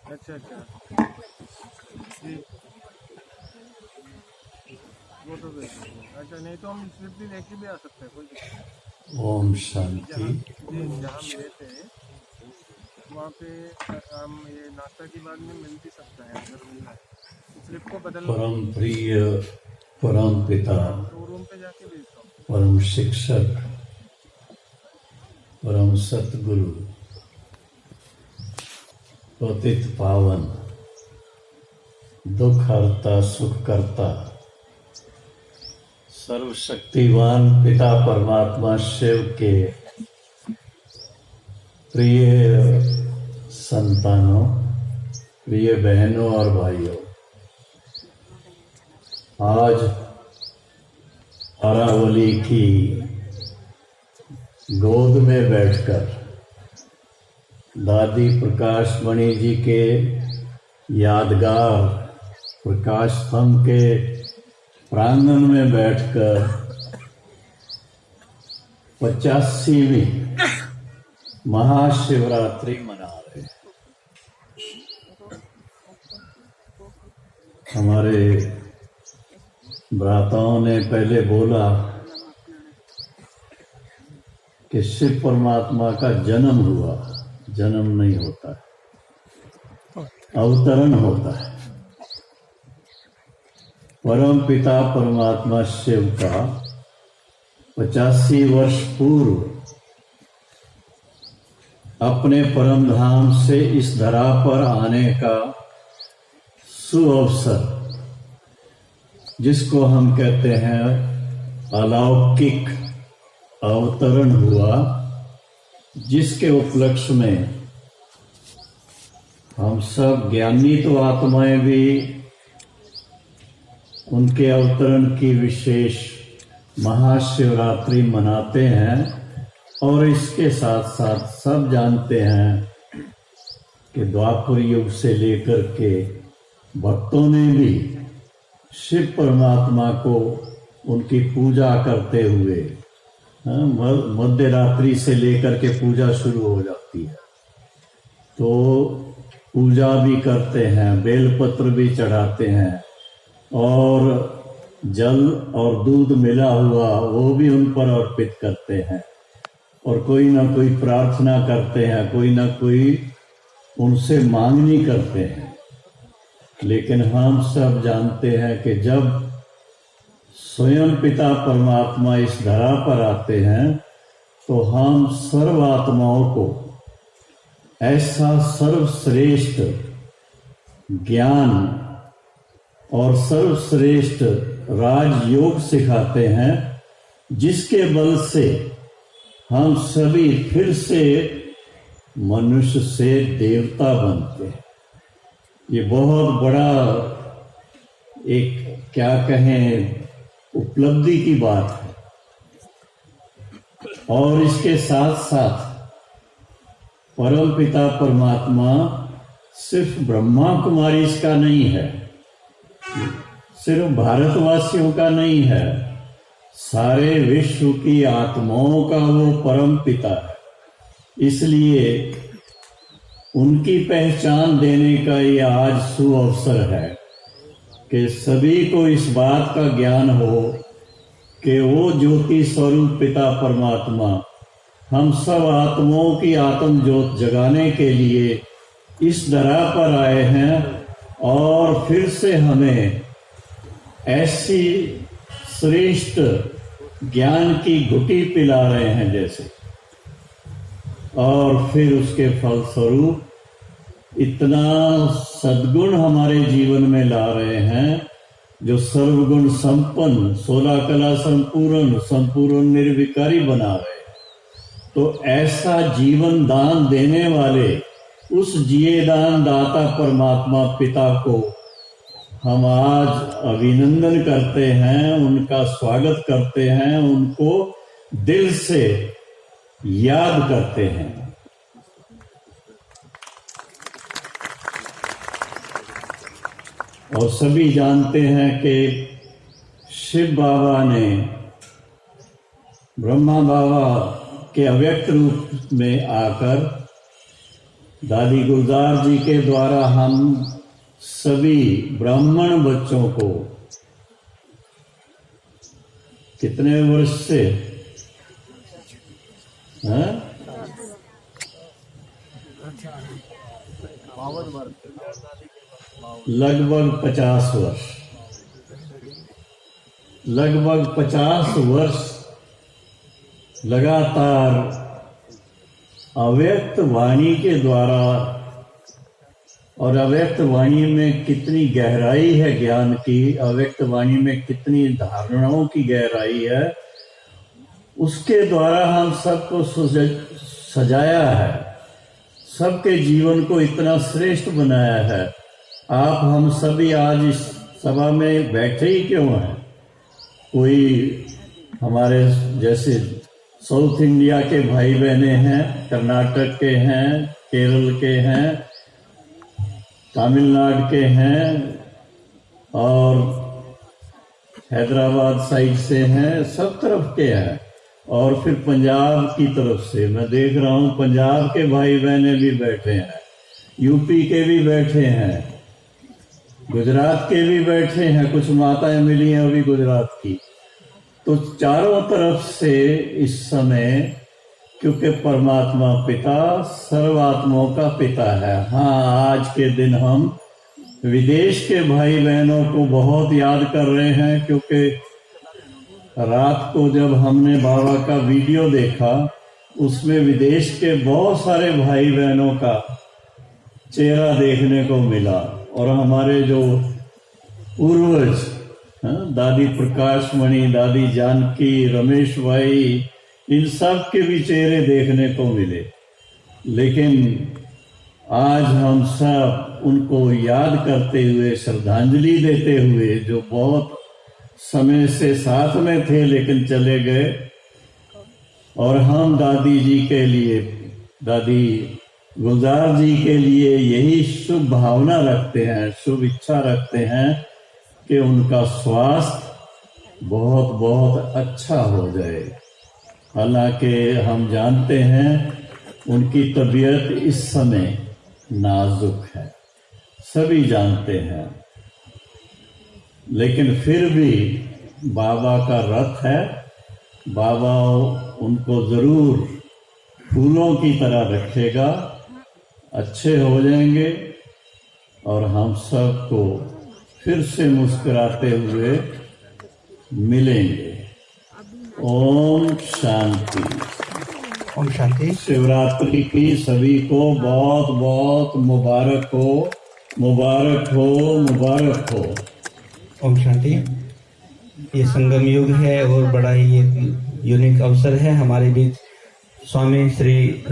अच्छा अच्छा जी, वो तो अच्छा, नहीं तो हम स्लिप भी लेके भी आ सकते हैं, कोई दिक्कत नहीं। ओम शांति। जहाँ मिले थे वहाँ पे हम ये नाश्ता के बाद में मिल भी सकता है अगर मिलना है, स्लिप को बदल परम प्रिय, परम पिता, तो रूम पे जाके भेजता हूँ। परम शिक्षक, परम सतगुरु, पतित पावन, दुख हरता सुख करता, सर्वशक्तिवान पिता परमात्मा शिव के प्रिय संतानों, प्रिय बहनों और भाइयों, आज अरावली की गोद में बैठकर दादी प्रकाश मणि जी के यादगार प्रकाश स्तंभ के प्रांगण में बैठकर 85वीं महाशिवरात्रि मना रहे हैं। हमारे भ्राताओं ने पहले बोला कि शिव परमात्मा का जन्म हुआ, जन्म नहीं होता है, अवतरण होता है। परम पिता परमात्मा शिव का 85 वर्ष पूर्व अपने परम धाम से इस धरा पर आने का सुअवसर, जिसको हम कहते हैं अलौकिक अवतरण हुआ, जिसके उपलक्ष्य में हम सब ज्ञानी तो आत्माएं भी उनके अवतरण की विशेष महाशिवरात्रि मनाते हैं। और इसके साथ साथ सब जानते हैं कि द्वापर युग से लेकर के भक्तों ने भी शिव परमात्मा को उनकी पूजा करते हुए मध्य रात्रि से लेकर के पूजा शुरू हो जाती है, तो पूजा भी करते हैं, बेलपत्र भी चढ़ाते हैं और जल और दूध मिला हुआ वो भी उन पर अर्पित करते हैं और कोई ना कोई प्रार्थना करते हैं, कोई ना कोई उनसे मांगनी करते हैं। लेकिन हम सब जानते हैं कि जब स्वयं पिता परमात्मा इस धरा पर आते हैं तो हम सर्व आत्माओं को ऐसा सर्वश्रेष्ठ ज्ञान और सर्वश्रेष्ठ राजयोग सिखाते हैं, जिसके बल से हम सभी फिर से मनुष्य से देवता बनते हैं। ये बहुत बड़ा एक क्या कहें उपलब्धि की बात है। और इसके साथ साथ परम पिता परमात्मा सिर्फ ब्रह्मा कुमारी इसका नहीं है, सिर्फ भारतवासियों का नहीं है, सारे विश्व की आत्माओं का वो परम पिता है। इसलिए उनकी पहचान देने का ये आज सुअवसर है कि सभी को इस बात का ज्ञान हो कि वो ज्योति स्वरूप पिता परमात्मा हम सब आत्माओं की आत्म ज्योत जगाने के लिए इस धरा पर आए हैं और फिर से हमें ऐसी श्रेष्ठ ज्ञान की घुटी पिला रहे हैं जैसे, और फिर उसके फलस्वरूप इतना सद्गुण हमारे जीवन में ला रहे हैं जो सर्वगुण संपन्न, 16 कला संपूर्ण, संपूर्ण निर्विकारी बना रहे हैं। तो ऐसा जीवन दान देने वाले उस जिये दान दाता परमात्मा पिता को हम आज अभिनंदन करते हैं, उनका स्वागत करते हैं, उनको दिल से याद करते हैं। और सभी जानते हैं कि शिव बाबा ने ब्रह्मा बाबा के अव्यक्त रूप में आकर दादी गुलजार जी के द्वारा हम सभी ब्राह्मण बच्चों को कितने वर्ष से लगभग 50 वर्ष, लगभग 50 वर्ष लगातार अव्यक्त वाणी के द्वारा, और अव्यक्त वाणी में कितनी गहराई है ज्ञान की, अव्यक्त वाणी में कितनी धारणाओं की गहराई है, उसके द्वारा हम सबको सजाया है, सबके जीवन को इतना श्रेष्ठ बनाया है। आप हम सभी आज इस सभा में बैठे ही क्यों हैं? कोई हमारे जैसे साउथ इंडिया के भाई बहने हैं, कर्नाटक के हैं, केरल के हैं, तमिलनाडु के हैं और हैदराबाद साइड से हैं, सब तरफ के हैं। और फिर पंजाब की तरफ से मैं देख रहा हूँ पंजाब के भाई बहने भी बैठे हैं, यूपी के भी बैठे हैं, गुजरात के भी बैठे हैं, कुछ माताएं मिली हैं अभी गुजरात की। तो चारों तरफ से इस समय, क्योंकि परमात्मा पिता सर्वात्माओं का पिता है। हाँ, आज के दिन हम विदेश के भाई बहनों को बहुत याद कर रहे हैं, क्योंकि रात को जब हमने बाबा का वीडियो देखा उसमें विदेश के बहुत सारे भाई बहनों का चेहरा देखने को मिला। और हमारे जो पूर्वज दादी प्रकाश मणि, दादी जानकी, रमेश भाई, इन सब के भी चेहरे देखने को मिले। लेकिन आज हम सब उनको याद करते हुए, श्रद्धांजलि देते हुए, जो बहुत समय से साथ में थे लेकिन चले गए, और हम दादी जी के लिए, दादी गुलजार जी के लिए यही शुभ भावना रखते हैं, शुभ इच्छा रखते हैं कि उनका स्वास्थ्य बहुत बहुत अच्छा हो जाए। हालांकि हम जानते हैं उनकी तबीयत इस समय नाजुक है, सभी जानते हैं, लेकिन फिर भी बाबा का रथ है, बाबा उनको जरूर फूलों की तरह रखेगा, अच्छे हो जाएंगे और हम सबको फिर से मुस्कुराते हुए मिलेंगे। ओम शांति। ओम शांति। शिवरात्रि की सभी को बहुत बहुत मुबारक हो, मुबारक हो, मुबारक हो। ओम शांति। ये संगम युग है और बड़ा ही यूनिक अवसर है हमारे बीच स्वामी श्री